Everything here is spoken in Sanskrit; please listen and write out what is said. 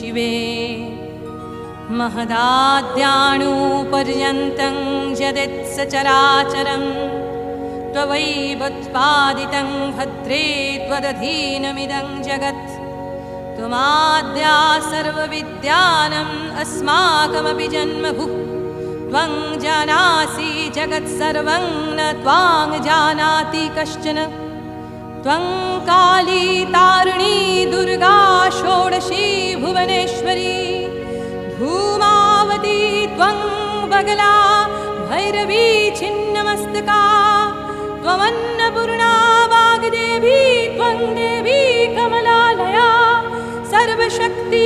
शिवे महदाद्याणुपर्यन्तं यदित्सचराचरं त्ववैवोत्पादितं भद्रे त्वदधीनमिदं जगत् त्वमाद्या सर्वविद्यानम् अस्माकमपि जन्मभुः त्वं जानासि जगत्सर्वं न त्वां जानाति कश्चन त्वं काली तारिणी दुर्गा षोडशी भुवनेश्वरी धूमावती त्वं बगला भैरवी छिन्नमस्तका त्वमन्नपूर्णा वाग्देवी त्वं देवी कमलालया सर्वशक्ति